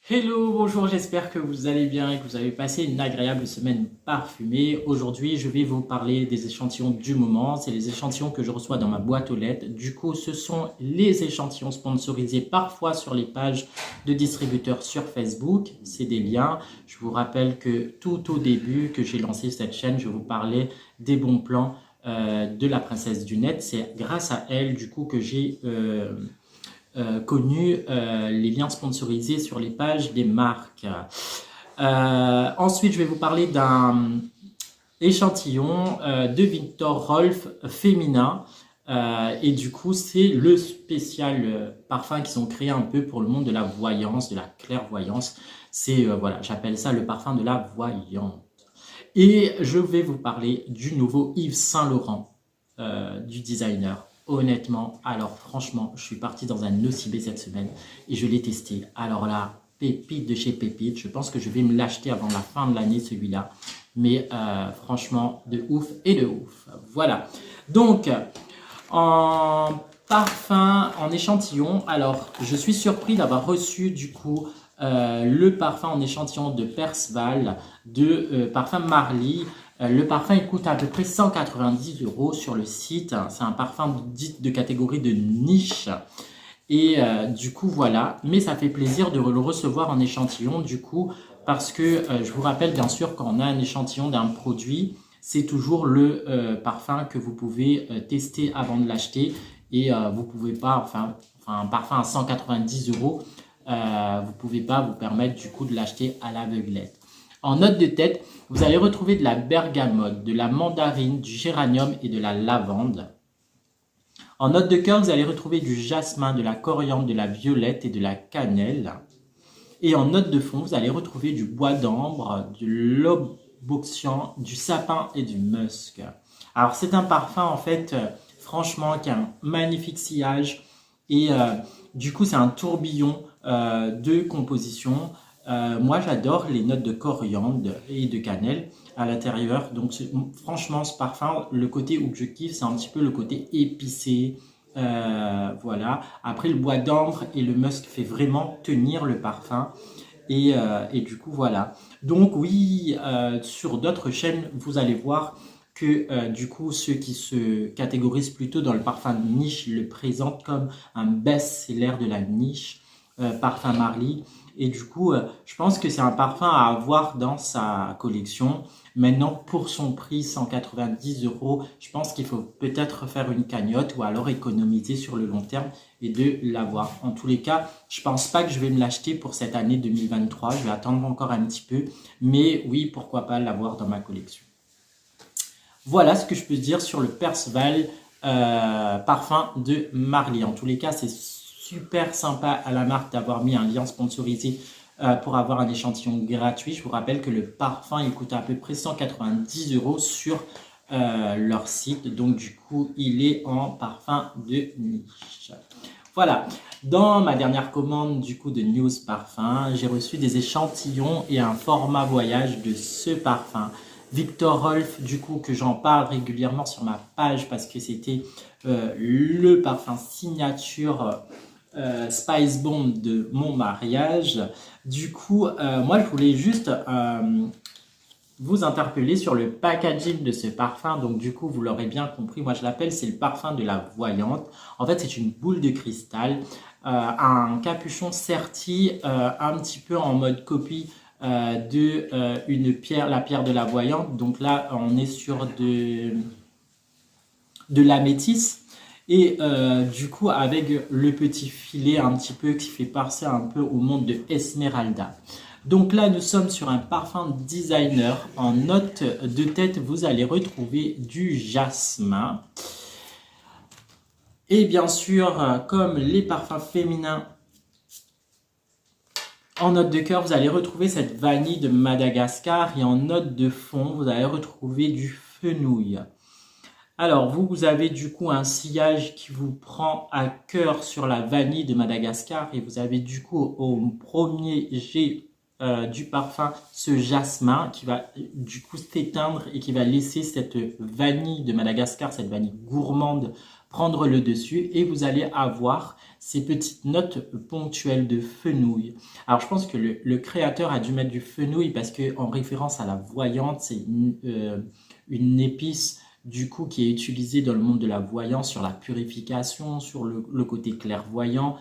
Hello, bonjour, j'espère que vous allez bien et que vous avez passé une agréable semaine parfumée. Aujourd'hui, je vais vous parler des échantillons du moment. C'est les échantillons que je reçois dans ma boîte aux lettres. Du coup, ce sont les échantillons sponsorisés parfois sur les pages de distributeurs sur Facebook. C'est des liens. Je vous rappelle que tout au début que j'ai lancé cette chaîne, je vous parlais des bons plans de la princesse du net. C'est grâce à elle, du coup, que j'ai connu les liens sponsorisés sur les pages des marques. Ensuite, je vais vous parler d'un échantillon de Victor Rolf féminin. Et du coup, c'est le spécial parfum qu'ils ont créé un peu pour le monde de la voyance, de la clairvoyance. C'est, voilà, j'appelle ça le parfum de la voyante. Et je vais vous parler du nouveau Yves Saint Laurent, du designer. Honnêtement, alors franchement, je suis parti dans un nocibé cette semaine et je l'ai testé. Alors là, pépite de chez Pépite, je pense que je vais me l'acheter avant la fin de l'année celui-là. Mais franchement, de ouf et de ouf. Voilà. Donc, en parfum, en échantillon, alors je suis surpris d'avoir reçu du coup le parfum en échantillon de Perceval, de parfum Marly. Le parfum il coûte à peu près 190 € sur le site. C'est un parfum dit de catégorie de niche. Et du coup, voilà. Mais ça fait plaisir de le recevoir en échantillon, du coup, parce que je vous rappelle, bien sûr, quand on a un échantillon d'un produit, c'est toujours le parfum que vous pouvez tester avant de l'acheter. Et vous pouvez pas, enfin, un parfum à 190 €, vous pouvez pas vous permettre, du coup, de l'acheter à l'aveuglette. En note de tête, vous allez retrouver de la bergamote, de la mandarine, du géranium et de la lavande. En note de cœur, vous allez retrouver du jasmin, de la coriandre, de la violette et de la cannelle. Et en note de fond, vous allez retrouver du bois d'ambre, du loboxian, du sapin et du musc. Alors c'est un parfum en fait, franchement, qui a un magnifique sillage et du coup c'est un tourbillon de composition. Moi j'adore les notes de coriandre et de cannelle à l'intérieur. Donc franchement ce parfum, le côté où je kiffe, c'est un petit peu le côté épicé. Voilà. Après le bois d'ambre et le musc fait vraiment tenir le parfum. Et du coup voilà. Donc oui, sur d'autres chaînes, vous allez voir que du coup ceux qui se catégorisent plutôt dans le parfum de niche le présentent comme un best-seller de la niche, parfum Marly. Et du coup, je pense que c'est un parfum à avoir dans sa collection. Maintenant, pour son prix, 190 €, je pense qu'il faut peut-être faire une cagnotte ou alors économiser sur le long terme et de l'avoir. En tous les cas, je pense pas que je vais me l'acheter pour cette année 2023. Je vais attendre encore un petit peu. Mais oui, pourquoi pas l'avoir dans ma collection. Voilà ce que je peux dire sur le Perceval parfum de Marly. En tous les cas, c'est super sympa à la marque d'avoir mis un lien sponsorisé pour avoir un échantillon gratuit. Je vous rappelle que le parfum, il coûte à peu près 190 € sur leur site. Donc du coup, il est en parfum de niche. Voilà. Dans ma dernière commande du coup de News Parfum, j'ai reçu des échantillons et un format voyage de ce parfum. Victor Rolf, du coup, que j'en parle régulièrement sur ma page parce que c'était le parfum signature Spice Bomb de mon mariage. Du coup, moi, je voulais juste vous interpeller sur le packaging de ce parfum. Donc, du coup, vous l'aurez bien compris, moi, je l'appelle, c'est le parfum de la voyante. En fait, c'est une boule de cristal, un capuchon serti, un petit peu en mode copie de une pierre, la pierre de la voyante. Donc là, on est sur de l'améthyste. Et du coup, avec le petit filet un petit peu qui fait penser un peu au monde de Esmeralda. Donc là, nous sommes sur un parfum designer. En note de tête, vous allez retrouver du jasmin. Et bien sûr, comme les parfums féminins, en note de cœur, vous allez retrouver cette vanille de Madagascar. Et en note de fond, vous allez retrouver du fenouil. Alors, vous avez du coup un sillage qui vous prend à cœur sur la vanille de Madagascar. Et vous avez du coup au premier jet du parfum ce jasmin qui va du coup s'éteindre et qui va laisser cette vanille de Madagascar, cette vanille gourmande prendre le dessus et vous allez avoir ces petites notes ponctuelles de fenouil. Alors je pense que le créateur a dû mettre du fenouil parce que en référence à la voyante, c'est une épice du coup qui est utilisée dans le monde de la voyance sur la purification, sur le côté clairvoyant.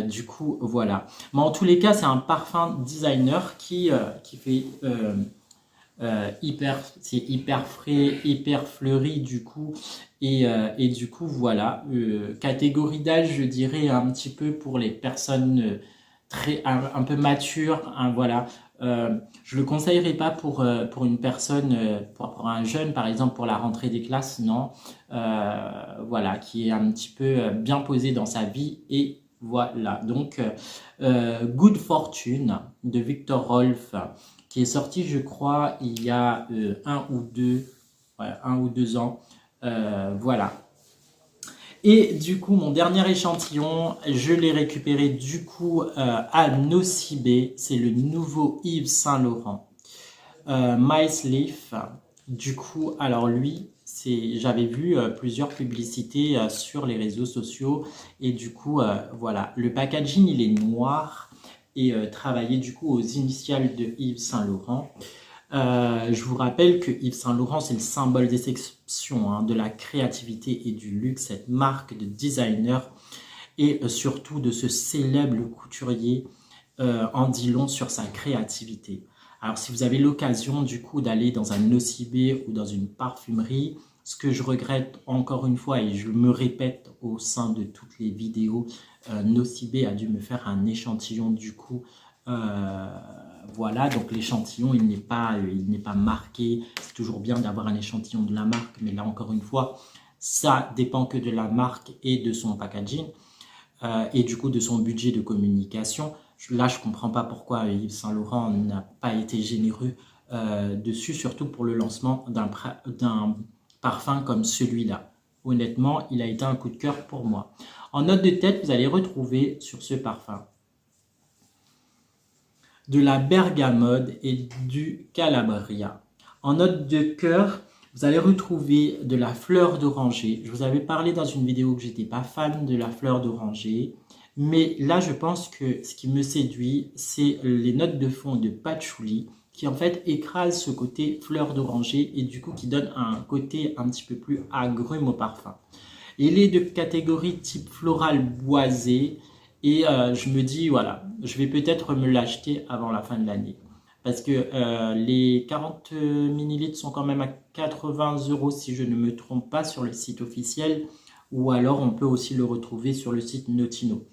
Du coup, voilà. Mais en tous les cas, c'est un parfum designer qui fait c'est hyper frais, hyper fleuri du coup. Et du coup, voilà. Catégorie d'âge, je dirais un petit peu pour les personnes un peu matures. Hein, voilà. Je le conseillerais pas pour une personne, pour un jeune par exemple pour la rentrée des classes, non. Voilà, qui est un petit peu bien posé dans sa vie et voilà. Donc Good Fortune de Viktor Rolf qui est sorti, je crois, il y a un ou deux ans. Voilà. Et du coup, mon dernier échantillon, je l'ai récupéré du coup à Nocibé. C'est le nouveau Yves Saint Laurent. Mice Leaf. Du coup, alors lui, j'avais vu plusieurs publicités sur les réseaux sociaux. Et du coup, voilà. Le packaging, il est noir et travaillé du coup aux initiales de Yves Saint Laurent. Je vous rappelle que Yves Saint Laurent, c'est le symbole d'exception hein, de la créativité et du luxe, cette marque de designer et surtout de ce célèbre couturier en dit long sur sa créativité. Alors si vous avez l'occasion du coup d'aller dans un Nocibé ou dans une parfumerie, ce que je regrette encore une fois et je me répète au sein de toutes les vidéos, Nocibé a dû me faire un échantillon du coup voilà, donc l'échantillon, il n'est pas marqué. C'est toujours bien d'avoir un échantillon de la marque, mais là, encore une fois, ça dépend que de la marque et de son packaging et du coup de son budget de communication. Là, je ne comprends pas pourquoi Yves Saint Laurent n'a pas été généreux dessus, surtout pour le lancement d'un parfum comme celui-là. Honnêtement, il a été un coup de cœur pour moi. En note de tête, vous allez retrouver sur ce parfum de la bergamote et du calabria. En note de cœur, vous allez retrouver de la fleur d'oranger. Je vous avais parlé dans une vidéo que j'étais pas fan de la fleur d'oranger. Mais là, je pense que ce qui me séduit, c'est les notes de fond de patchouli qui en fait écrasent ce côté fleur d'oranger et du coup qui donne un côté un petit peu plus agrume au parfum. Il est de catégorie type floral boisé. Et je me dis, voilà, je vais peut-être me l'acheter avant la fin de l'année. Parce que les 40 ml sont quand même à 80 € si je ne me trompe pas sur le site officiel. Ou alors on peut aussi le retrouver sur le site Notino.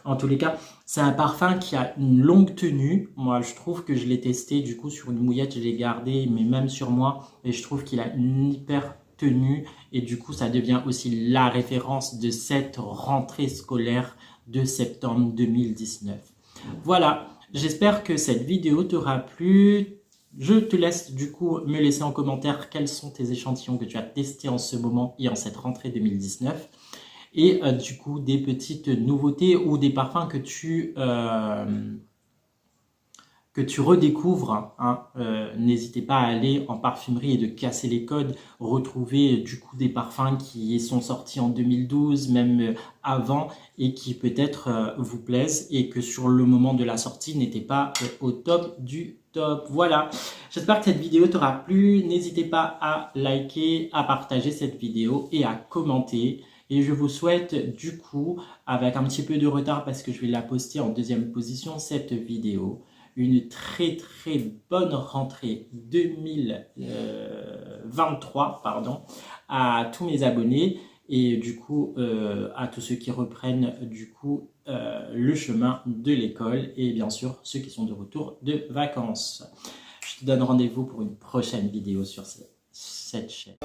En tous les cas, c'est un parfum qui a une longue tenue. Moi, je trouve que je l'ai testé du coup sur une mouillette, je l'ai gardé, mais même sur moi. Et je trouve qu'il a une hyper tenue. Et du coup, ça devient aussi la référence de cette rentrée scolaire de septembre 2019. Voilà, j'espère que cette vidéo t'aura plu. Je te laisse du coup me laisser en commentaire quels sont tes échantillons que tu as testés en ce moment et en cette rentrée 2019. Et du coup, des petites nouveautés ou des parfums que tu redécouvres. Hein. N'hésitez pas à aller en parfumerie et de casser les codes, retrouver du coup des parfums qui sont sortis en 2012, même avant, et qui peut-être vous plaisent et que sur le moment de la sortie n'étaient pas au top du top. Voilà, j'espère que cette vidéo t'aura plu. N'hésitez pas à liker, à partager cette vidéo et à commenter. Et je vous souhaite du coup, avec un petit peu de retard parce que je vais la poster en deuxième position, cette vidéo, une très très bonne rentrée 2023 à tous mes abonnés et du coup à tous ceux qui reprennent du coup le chemin de l'école et bien sûr ceux qui sont de retour de vacances. Je te donne rendez-vous pour une prochaine vidéo sur cette chaîne.